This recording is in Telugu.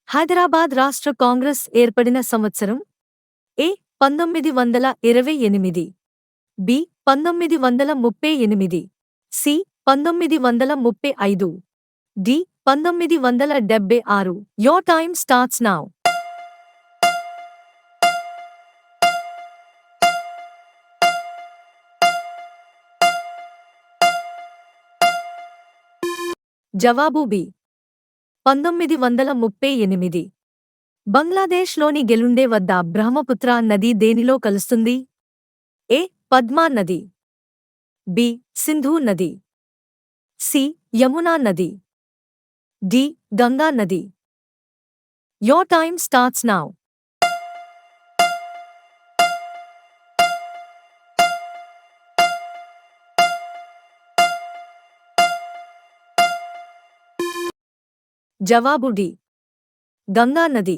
హైదరాబాద్ రాష్ట్ర కాంగ్రెస్ ఏర్పడిన సంవత్సరం? A 1928, B 1938, C 1935, D 1976. Your time starts now. జవాబు బి 1938. బంగ్లాదేశ్లోని గెలుండే వద్ద బ్రహ్మపుత్ర నది దేనిలో కలుస్తుంది? ఏ పద్మా నది, బి సింధు నది, సి యమునా నది, డి గంగా నది. Your time starts now. జవాబు డి గంగా నది.